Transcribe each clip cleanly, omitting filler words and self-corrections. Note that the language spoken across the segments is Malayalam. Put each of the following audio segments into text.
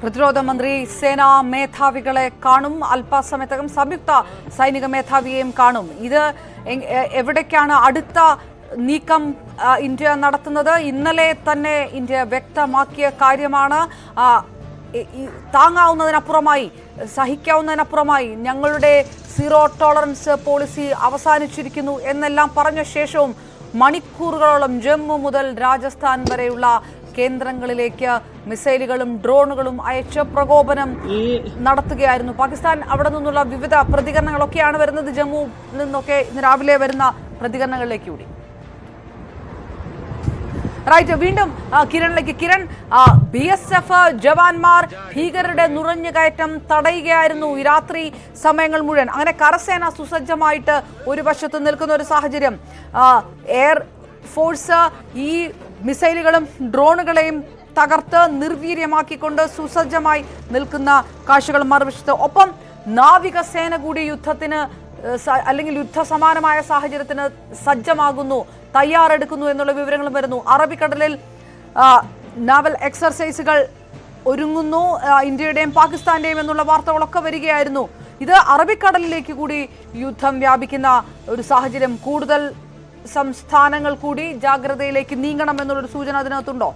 പ്രതിരോധ മന്ത്രി സേനാ മേധാവികളെ കാണും. അല്പസമയത്തകം സംയുക്ത സൈനിക മേധാവിയെയും കാണും. ഇത് എവിടേക്കാണ് അടുത്ത നീക്കം ഇന്ത്യ നടത്തുന്നത്? ഇന്നലെ തന്നെ ഇന്ത്യ വ്യക്തമാക്കിയ കാര്യമാണ്. താങ്ങാവുന്നതിനപ്പുറമായി, സഹിക്കാവുന്നതിനപ്പുറമായി ഞങ്ങളുടെ സീറോ ടോളറൻസ് പോളിസി അവസാനിച്ചിരിക്കുന്നു എന്നെല്ലാം പറഞ്ഞ ശേഷവും മണിക്കൂറുകളോളം ജമ്മു മുതൽ രാജസ്ഥാൻ വരെയുള്ള കേന്ദ്രങ്ങളിലേക്ക് മിസൈലുകളും ഡ്രോണുകളും അയച്ച് പ്രകോപനം നടത്തുകയായിരുന്നു. പാകിസ്ഥാൻ അവിടെ നിന്നുള്ള വിവിധ പ്രതികരണങ്ങളൊക്കെയാണ് വരുന്നത്. ജമ്മുവിൽ നിന്നൊക്കെ ഇന്ന് രാവിലെ വരുന്ന പ്രതികരണങ്ങളിലേക്ക് കൂടി. റൈറ്റ്, വീണ്ടും കിരണിലേക്ക്. കിരൺ, BSF ജവാന്മാർ ഭീകരരുടെ നുഴഞ്ഞുകയറ്റം തടയുകയായിരുന്നു ഈ രാത്രി സമയങ്ങൾ മുഴുവൻ. അങ്ങനെ കരസേന സുസജ്ജമായിട്ട് ഒരു വശത്ത് നിൽക്കുന്ന ഒരു സാഹചര്യം. എയർ ഫോഴ്സ് ഈ മിസൈലുകളും ഡ്രോണുകളെയും തകർത്ത് നിർവീര്യമാക്കിക്കൊണ്ട് സുസജ്ജമായി നിൽക്കുന്ന കാഴ്ചകൾ മറുവശത്ത്. ഒപ്പം നാവികസേന കൂടി യുദ്ധത്തിന് അല്ലെങ്കിൽ യുദ്ധസമാനമായ സാഹചര്യത്തിന് സജ്ജമാകുന്നു, തയ്യാറെടുക്കുന്നു എന്നുള്ള വിവരങ്ങളും വരുന്നു. അറബിക്കടലിൽ നാവൽ എക്സർസൈസുകൾ ഒരുങ്ങുന്നു, ഇന്ത്യയുടെയും പാകിസ്ഥാന്റെയും എന്നുള്ള വാർത്തകളൊക്കെ വരികയായിരുന്നു. ഇത് അറബിക്കടലിലേക്ക് കൂടി യുദ്ധം വ്യാപിക്കുന്ന ഒരു സാഹചര്യം. കൂടുതൽ സംസ്ഥാനങ്ങൾ കൂടി ജാഗ്രതയിലേക്ക് നീങ്ങണം എന്നുള്ളൊരു സൂചന അതിനകത്തുണ്ടോ?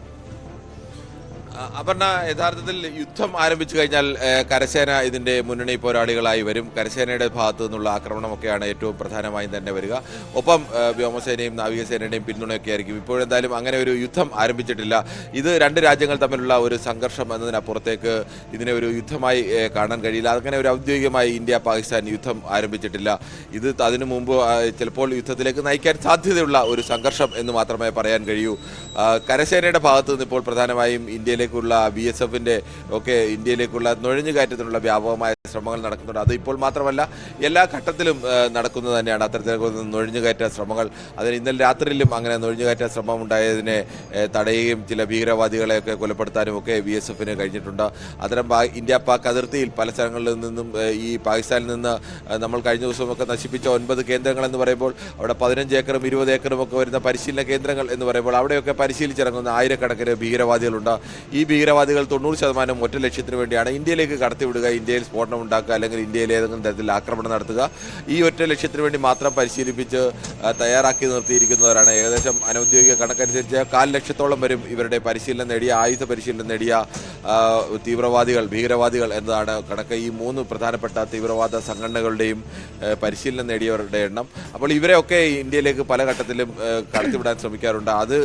അപർണ, യഥാർത്ഥത്തിൽ യുദ്ധം ആരംഭിച്ചു കഴിഞ്ഞാൽ കരസേന ഇതിന്റെ മുന്നണി പോരാളികളായി വരും. കരസേനയുടെ ഭാഗത്തു നിന്നുള്ള ആക്രമണമൊക്കെയാണ് ഏറ്റവും പ്രധാനമായും തന്നെ വരിക. ഒപ്പം വ്യോമസേനയും നാവികസേനയുടെയും പിന്തുണയൊക്കെ ആയിരിക്കും. ഇപ്പോഴെന്തായാലും അങ്ങനെ ഒരു യുദ്ധം ആരംഭിച്ചിട്ടില്ല. ഇത് രണ്ട് രാജ്യങ്ങൾ തമ്മിലുള്ള ഒരു സംഘർഷം എന്നതിനപ്പുറത്തേക്ക് ഇതിനെ ഒരു യുദ്ധമായി കാണാൻ കഴിയില്ല. അങ്ങനെ ഒരു ഔദ്യോഗികമായി ഇന്ത്യ പാകിസ്ഥാൻ യുദ്ധം ആരംഭിച്ചിട്ടില്ല. ഇത് അതിനു മുമ്പ് ചിലപ്പോൾ യുദ്ധത്തിലേക്ക് നയിക്കാൻ സാധ്യതയുള്ള ഒരു സംഘർഷം എന്ന് മാത്രമേ പറയാൻ കഴിയൂ. കരസേനയുടെ ഭാഗത്തു നിന്ന് ഇപ്പോൾ പ്രധാനമായും ഇന്ത്യയിലേക്കുള്ള BSFന്റെ ഒക്കെ ഇന്ത്യയിലേക്കുള്ള നുഴഞ്ഞുകയറ്റത്തിനുള്ള വ്യാപകമായ ശ്രമങ്ങൾ നടക്കുന്നുണ്ട്. അത് ഇപ്പോൾ മാത്രമല്ല, എല്ലാ ഘട്ടത്തിലും നടക്കുന്നത് തന്നെയാണ് അത്തരത്തിലുള്ള നുഴഞ്ഞുകയറ്റ ശ്രമങ്ങൾ. അതിന് ഇന്നലെ രാത്രിയിലും അങ്ങനെ നുഴഞ്ഞുകയറ്റ ശ്രമം ഉണ്ടായതിനെ തടയുകയും ചില ഭീകരവാദികളെയൊക്കെ കൊലപ്പെടുത്താനും ഒക്കെ BSFന് കഴിഞ്ഞിട്ടുണ്ട്. അത്തരം ഇന്ത്യ പാക് അതിർത്തിയിൽ പല സ്ഥലങ്ങളിൽ നിന്നും ഈ പാകിസ്ഥാനിൽ നിന്ന് നമ്മൾ കഴിഞ്ഞ ദിവസമൊക്കെ നശിപ്പിച്ച 9 കേന്ദ്രങ്ങൾ എന്ന് പറയുമ്പോൾ അവിടെ 15 ഏക്കറും 20 ഏക്കറും ഒക്കെ വരുന്ന പരിശീലന കേന്ദ്രങ്ങൾ എന്ന് പറയുമ്പോൾ അവിടെയൊക്കെ പരിശീലിച്ചിറങ്ങുന്ന ആയിരക്കണക്കിന് ഭീകരവാദികളുണ്ട്. ഈ ഭീകരവാദികൾ 90% ഒറ്റ ലക്ഷ്യത്തിന് വേണ്ടിയാണ് ഇന്ത്യയിലേക്ക് കടത്തിവിടുക, ഇന്ത്യയിൽ സ്ഫോടനം ഉണ്ടാക്കുക, അല്ലെങ്കിൽ ഇന്ത്യയിൽ ഏതെങ്കിലും തരത്തിൽ ആക്രമണം നടത്തുക. ഈ ഒറ്റ ലക്ഷ്യത്തിന് വേണ്ടി മാത്രം പരിശീലിപ്പിച്ച് തയ്യാറാക്കി നിർത്തിയിരിക്കുന്നവരാണ്. ഏകദേശം അനൌദ്യോഗിക കണക്കനുസരിച്ച് 1/4 ലക്ഷത്തോളം വരും ഇവരുടെ പരിശീലനം നേടിയ, ആയുധ പരിശീലനം നേടിയ തീവ്രവാദികൾ, ഭീകരവാദികൾ എന്നതാണ് കണക്ക്. ഈ 3 പ്രധാനപ്പെട്ട തീവ്രവാദ സംഘടനകളുടെയും പരിശീലനം നേടിയവരുടെ എണ്ണം. അപ്പോൾ ഇവരെയൊക്കെ ഇന്ത്യയിലേക്ക് പല ഘട്ടത്തിലും കടത്തിവിടാൻ ശ്രമിക്കാറുണ്ട്. അത്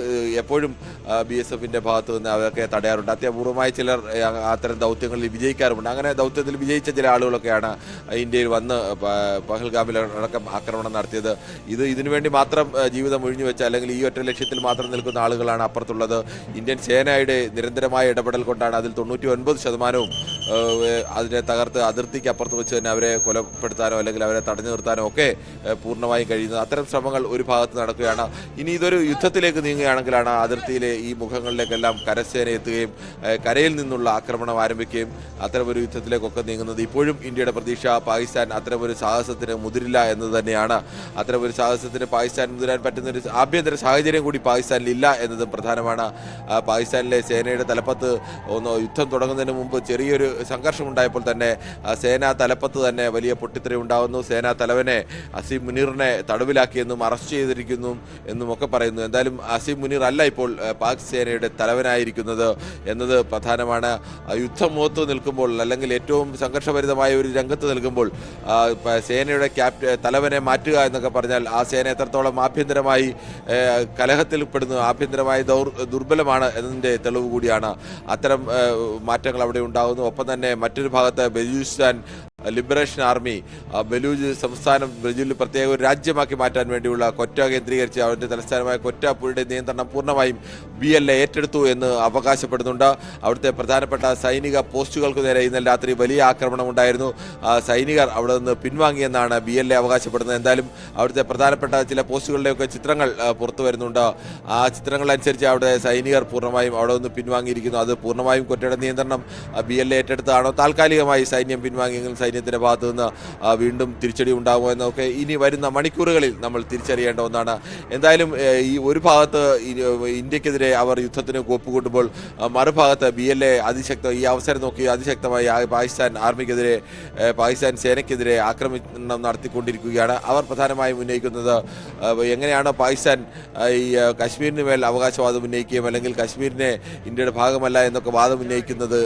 എപ്പോഴും BSFന്റെ ഭാഗത്ത് നിന്ന് അവരൊക്കെ തടയാറുണ്ട്. അത്യപൂർവമായി ചിലർ അത്തരം ദൗത്യങ്ങളിൽ വിജയിക്കാറുമുണ്ട്. അങ്ങനെ ദൗത്യത്തിൽ വിജയിച്ച ചില ആളുകളൊക്കെയാണ് ഇന്ത്യയിൽ വന്ന് പഹൽഗാമിൽ അടക്കം ആക്രമണം നടത്തിയത്. ഇതിനുവേണ്ടി മാത്രം ജീവിതം ഒഴിഞ്ഞു വെച്ച, അല്ലെങ്കിൽ ഈ ഒറ്റ ലക്ഷ്യത്തിൽ മാത്രം നിൽക്കുന്ന ആളുകളാണ് അപ്പുറത്തുള്ളത്. ഇന്ത്യൻ സേനയുടെ നിരന്തരമായ ഇടപെടൽ കൊണ്ടാണ് അതിൽ 99% അതിനെ തകർത്ത് അതിർത്തിക്ക് അപ്പുറത്ത് വെച്ച് തന്നെ അവരെ കൊലപ്പെടുത്താനോ അല്ലെങ്കിൽ അവരെ തടഞ്ഞു നിർത്താനോ ഒക്കെ പൂർണ്ണമായും കഴിയുന്നത്. അത്തരം ശ്രമങ്ങൾ ഒരു ഭാഗത്ത് നടക്കുകയാണ്. ഇനി ഇതൊരു യുദ്ധത്തിലേക്ക് നീങ്ങുകയാണെങ്കിലാണ് അതിർത്തിയിലെ ഈ മുഖങ്ങളിലേക്കെല്ലാം കരസേന എത്തുകയും കരയിൽ നിന്നുള്ള ആക്രമണം ആരംഭിക്കുകയും അത്തരമൊരു യുദ്ധത്തിലേക്കൊക്കെ നീങ്ങുന്നത്. ഇപ്പോഴും ഇന്ത്യയുടെ പ്രതീക്ഷ പാകിസ്ഥാൻ അത്തരമൊരു സാഹസത്തിന് മുതിരില്ല എന്ന് തന്നെയാണ്. അത്തരമൊരു സാഹസത്തിന് പാകിസ്ഥാൻ മുതിരാൻ പറ്റുന്ന ഒരു ആഭ്യന്തര സാഹചര്യം കൂടി പാകിസ്ഥാനിൽ ഇല്ല എന്നതും പ്രധാനമാണ്. പാകിസ്ഥാനിലെ സേനയുടെ തലപ്പത്ത് യുദ്ധം തുടങ്ങുന്നതിന് മുമ്പ് ചെറിയൊരു സംഘർഷം ഉണ്ടായപ്പോൾ തന്നെ സേനാ തലപ്പത്ത് തന്നെ വലിയ പൊട്ടിത്തെറി ഉണ്ടാകുന്നു. സേനാ തലവനെ അസീം മുനീറിനെ തടവിലാക്കിയെന്നും അറസ്റ്റ് ചെയ്തിരിക്കുന്നു എന്നും ഒക്കെ പറയുന്നു. എന്തായാലും അസീം മുനീർ അല്ല ഇപ്പോൾ പാക് സേനയുടെ തലവനായിരിക്കുന്നത് എന്നത് പ്രധാനമാണ്. യുദ്ധമുഖത്ത് നിൽക്കുമ്പോൾ, അല്ലെങ്കിൽ ഏറ്റവും സംഘർഷഭരിതമായ ഒരു രംഗത്ത് നിൽക്കുമ്പോൾ സേനയുടെ തലവനെ മാറ്റുക എന്നൊക്കെ പറഞ്ഞാൽ ആ സേന എത്രത്തോളം ആഭ്യന്തരമായി കലഹത്തിൽപ്പെടുന്നു, ആഭ്യന്തരമായി ദുർബലമാണ് എന്നതിൻ്റെ തെളിവ് കൂടിയാണ്. അത്തരം മാറ്റങ്ങൾ അവിടെ ഉണ്ടാകുന്നു. ഒപ്പം തന്നെ മറ്റൊരു ഭാഗത്ത് ബലൂചിസ്ഥാൻ ലിബറേഷൻ ആർമി ബലൂജ് സംസ്ഥാനം ബ്രസീലിൽ പ്രത്യേക ഒരു രാജ്യമാക്കി മാറ്റാൻ വേണ്ടിയുള്ള കൊറ്റ കേന്ദ്രീകരിച്ച് അവരുടെ തലസ്ഥാനമായ കൊറ്റ പുഴയുടെ നിയന്ത്രണം പൂർണ്ണമായും BLA ഏറ്റെടുത്തു എന്ന് അവകാശപ്പെടുന്നുണ്ട്. അവിടുത്തെ പ്രധാനപ്പെട്ട സൈനിക പോസ്റ്റുകൾക്ക് നേരെ ഇന്നലെ രാത്രി വലിയ ആക്രമണം ഉണ്ടായിരുന്നു. സൈനികർ അവിടെ നിന്ന് പിൻവാങ്ങിയെന്നാണ് BLA അവകാശപ്പെടുന്നത്. എന്തായാലും അവിടുത്തെ പ്രധാനപ്പെട്ട ചില പോസ്റ്റുകളുടെയൊക്കെ ചിത്രങ്ങൾ പുറത്തു വരുന്നുണ്ട്. ആ ചിത്രങ്ങളനുസരിച്ച് അവിടെ സൈനികർ പൂർണ്ണമായും അവിടെ നിന്ന് പിൻവാങ്ങിയിരിക്കുന്നു. അത് പൂർണ്ണമായും കൊറ്റയുടെ നിയന്ത്രണം BLA ഏറ്റെടുത്താണോ, താൽക്കാലികമായി സൈന്യം പിൻവാങ്ങിയെങ്കിലും സൈന്യത്തിന്റെ ഭാഗത്തു നിന്ന് വീണ്ടും തിരിച്ചടി ഉണ്ടാകുമോ എന്നൊക്കെ ഇനി വരുന്ന മണിക്കൂറുകളിൽ നമ്മൾ തിരിച്ചറിയേണ്ട ഒന്നാണ്. എന്തായാലും ഈ ഒരു ഭാഗത്ത് ഇന്ത്യക്കെതിരെ അവർ യുദ്ധത്തിന് ഒപ്പുകൂട്ടുമ്പോൾ മറുഭാഗത്ത് BLA ഈ അവസരം നോക്കി അതിശക്തമായി പാകിസ്ഥാൻ ആർമിക്കെതിരെ പാകിസ്ഥാൻ സേനയ്ക്കെതിരെ ആക്രമണം നടത്തിക്കൊണ്ടിരിക്കുകയാണ്. അവർ പ്രധാനമായും ഉന്നയിക്കുന്നത് എങ്ങനെയാണ് പാകിസ്ഥാൻ ഈ കശ്മീരിന് മേൽ അവകാശവാദം ഉന്നയിക്കുകയും അല്ലെങ്കിൽ കശ്മീരിനെ ഇന്ത്യയുടെ ഭാഗമല്ല എന്നൊക്കെ വാദം ഉന്നയിക്കുന്നത്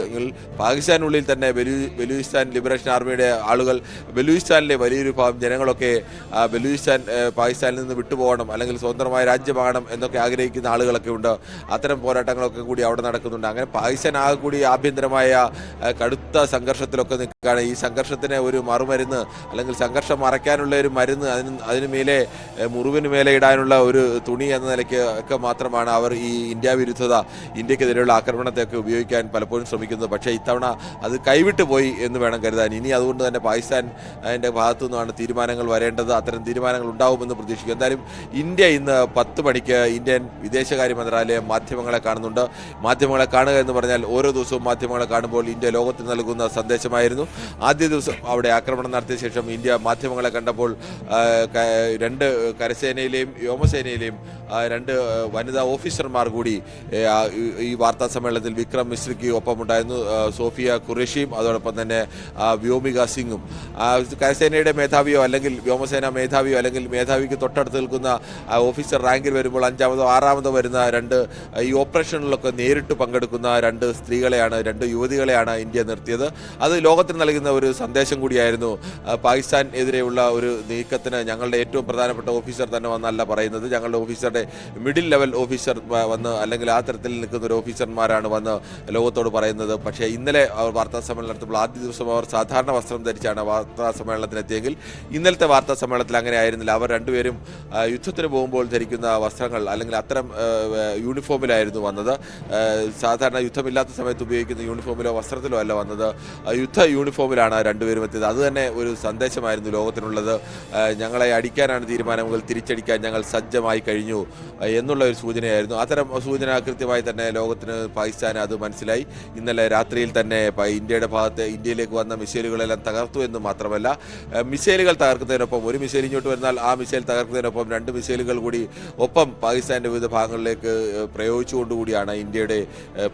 പാകിസ്ഥാനുള്ളിൽ തന്നെ ബലൂചിസ്ഥാൻ ലിബറേഷൻ ആർമിയുടെ ആളുകൾ ബലൂചിസ്ഥാനിലെ വലിയൊരു ഭാഗം ജനങ്ങളൊക്കെ ബലൂചിസ്ഥാൻ പാകിസ്ഥാനിൽ നിന്ന് വിട്ടുപോകണം അല്ലെങ്കിൽ സ്വതന്ത്രമായ രാജ്യമാകണം എന്നൊക്കെ ആഗ്രഹിക്കുന്ന ആളുകളൊക്കെ ഉണ്ട്. അത്തരം പോരാട്ടങ്ങളൊക്കെ കൂടി അവിടെ നടക്കുന്നുണ്ട്. അങ്ങനെ പാകിസ്ഥാൻ ആകെ കൂടി ആഭ്യന്തരമായ കടുത്ത സംഘർഷത്തിലൊക്കെ നിൽക്കുകയാണ്. ഈ സംഘർഷത്തിന് ഒരു മറുമരുന്ന് അല്ലെങ്കിൽ സംഘർഷം മറയ്ക്കാനുള്ള ഒരു മരുന്ന് അതിന് മേലെ മുറിവിന് മേലെ ഇടാനുള്ള ഒരു തുണി എന്ന നിലയ്ക്ക് ഒക്കെ മാത്രമാണ് അവർ ഈ ഇന്ത്യ വിരുദ്ധത ഇന്ത്യക്കെതിരെയുള്ള ആക്രമണത്തെയൊക്കെ ഉപയോഗിക്കാൻ പലപ്പോഴും ശ്രമിക്കുന്നത്. പക്ഷേ ഇത്തവണ അത് കൈവിട്ടു പോയി എന്ന് വേണം കരുതാൻ. ഇനി അതുകൊണ്ട് തന്നെ പാകിസ്ഥാൻ അതിൻ്റെ ഭാഗത്തു നിന്നാണ് തീരുമാനങ്ങൾ വരേണ്ടത്. അത്തരം തീരുമാനങ്ങൾ ഉണ്ടാവുമെന്ന് പ്രതീക്ഷിക്കും. എന്തായാലും ഇന്ത്യ ഇന്ന് 10 മണിക്ക് ഇന്ത്യൻ വിദേശകാര്യ മന്ത്രാലയം മാധ്യമങ്ങളെ കാണുന്നുണ്ട്. മാധ്യമങ്ങളെ കാണുക എന്ന് പറഞ്ഞാൽ ഓരോ ദിവസവും മാധ്യമങ്ങളെ കാണുമ്പോൾ ഇന്ത്യ ലോകത്തിന് നൽകുന്ന സന്ദേശമായിരുന്നു. ആദ്യ ദിവസം അവിടെ ആക്രമണം നടത്തിയ ശേഷം ഇന്ത്യ മാധ്യമങ്ങളെ കണ്ടപ്പോൾ 2 കരസേനയിലെയും വ്യോമസേനയിലെയും 2 വനിതാ ഓഫീസർമാർ കൂടി ഈ വാർത്താ സമ്മേളനത്തിൽ വിക്രം മിശ്രയ്ക്ക് ഒപ്പമുണ്ടായിരുന്നു. സോഫിയ ഖുറേഷിയും അതോടൊപ്പം തന്നെ വ്യോമിക സിംഗും. കരസേനയുടെ മേധാവിയോ അല്ലെങ്കിൽ വ്യോമസേന മേധാവിയോ അല്ലെങ്കിൽ മേധാവിക്ക് തൊട്ടടുത്ത് നിൽക്കുന്ന ഓഫീസർ റാങ്കിൽ വരുമ്പോൾ 5ാമതോ 6ാമതോ വരുന്ന 2 ഈ ഓപ്പറേഷനിലൊക്കെ നേരിട്ട് പങ്കെടുക്കുന്ന 2 സ്ത്രീകളെയാണ് 2 യുവതികളെയാണ് ഇന്ത്യ നിർത്തിയത്. അത് ലോകത്തിന് നൽകുന്ന ഒരു സന്ദേശം കൂടിയായിരുന്നു. പാകിസ്ഥാൻ എതിരെയുള്ള ഒരു നീക്കത്തിന് ഞങ്ങളുടെ ഏറ്റവും പ്രധാനപ്പെട്ട ഓഫീസർ തന്നെ വന്നല്ല പറയുന്നത്, ഞങ്ങളുടെ ഓഫീസറുടെ മിഡിൽ ലെവൽ ഓഫീസർ വന്ന് അല്ലെങ്കിൽ ആ തരത്തിൽ നിൽക്കുന്ന ഒരു ഓഫീസർമാരാണ് വന്ന് ലോകത്തോട് പറയുന്നത്. പക്ഷേ ഇന്നലെ അവർ വാർത്താ സമ്മേളനം നടത്തുമ്പോൾ ആദ്യ ദിവസം അവർ സാധാരണ വസ്ത്രം ധരിച്ചാണ് വാർത്താ സമ്മേളനത്തിനെത്തിയെങ്കിൽ ഇന്നലത്തെ വാർത്താ സമ്മേളനത്തിൽ അങ്ങനെ ആയിരുന്നില്ല. അവർ രണ്ടുപേരും യുദ്ധത്തിന് പോകുമ്പോൾ ധരിക്കുന്ന വസ്ത്രങ്ങൾ അല്ലെങ്കിൽ അത്തരം യൂണിഫോമിലായിരുന്നു വന്നത്. സാധാരണ യുദ്ധമില്ലാത്ത സമയത്ത് ഉപയോഗിക്കുന്ന യൂണിഫോമിലോ വസ്ത്രത്തിലോ അല്ല വന്നത്, യുദ്ധ യൂണിഫോമിലാണ് രണ്ടുപേരും എത്തിയത്. അത് തന്നെ ഒരു സന്ദേശമായിരുന്നു ലോകത്തിനുള്ളത്. ഞങ്ങളെ അടിക്കാനാണ് തീരുമാനമെങ്കിൽ തിരിച്ചടിക്കാൻ ഞങ്ങൾ സജ്ജമായി കഴിഞ്ഞു എന്നുള്ള ഒരു സൂചനയായിരുന്നു. അത്തരം സൂചന കൃത്യമായി തന്നെ ലോകത്തിന് പാകിസ്ഥാന് അത് മനസ്സിലായി. ഇന്നലെ രാത്രിയിൽ തന്നെ ഇന്ത്യയുടെ ഭാഗത്ത് ഇന്ത്യയിലേക്ക് വന്ന മിസൈലുകളെല്ലാം തകർത്തു എന്ന് മാത്രമല്ല, മിസൈലുകൾ തകർക്കുന്നതിനൊപ്പം ഒരു മിസൈൽ ഇങ്ങോട്ട് വരുന്നാൽ ആ മിസൈൽ തകർക്കുന്നതിനൊപ്പം 2 മിസൈലുകൾ കൂടി ഒപ്പം പാകിസ്ഥാന്റെ വിവിധ ഭാഗങ്ങളിലേക്ക് പ്രയോഗിച്ചുകൊണ്ടുകൂടിയാണ് ഇന്ത്യയുടെ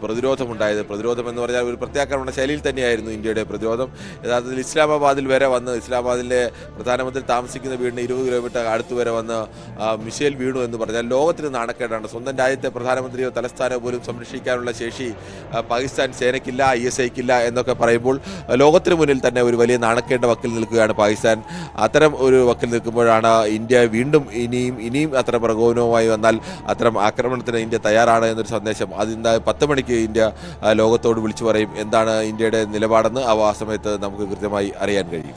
പ്രതിരോധമുണ്ടായത്. പ്രതിരോധം എന്ന് പറഞ്ഞാൽ ഒരു പ്രത്യാക്രമണ ശൈലിയിൽ തന്നെയായിരുന്നു ഇന്ത്യയുടെ പ്രതിരോധം. യഥാർത്ഥത്തിൽ ഇസ്ലാമാബാദിൽ വരെ വന്ന് ഇസ്ലാമാബാദിലെ പ്രധാനമന്ത്രി താമസിക്കുന്ന വീടിന് 20 കിലോമീറ്റർ അടുത്ത് വരെ വന്ന് മിസൈൽ വീണു എന്ന് പറഞ്ഞാൽ ലോകത്തിന് നാണക്കേടാണ്. സ്വന്തം രാജ്യത്തെ പ്രധാനമന്ത്രിയോ തലസ്ഥാനോ പോലും സംരക്ഷിക്കാനുള്ള ശേഷി പാകിസ്ഥാൻ സേനയ്ക്കില്ല, ISIക്കില്ല എന്നൊക്കെ പറയുമ്പോൾ ലോകത്തിന് മുന്നിൽ തന്നെ ഒരു വലിയ നാണക്കേണ്ട വക്കിൽ നിൽക്കുകയാണ് പാകിസ്ഥാൻ. അത്തരം ഒരു വക്കിൽ നിൽക്കുമ്പോഴാണ് ഇന്ത്യ വീണ്ടും ഇനിയും അത്തരം പ്രകോപനവുമായി വന്നാൽ അത്തരം ആക്രമണത്തിന് ഇന്ത്യ തയ്യാറാണ് എന്നൊരു സന്ദേശം അതിന്ന് 10 മണിക്ക് ഇന്ത്യ ലോകത്തോട് വിളിച്ചു പറയും. എന്താണ് ഇന്ത്യയുടെ നിലപാടെന്ന് ആ സമയത്ത് നമുക്ക് കൃത്യമായി അറിയാൻ കഴിയും.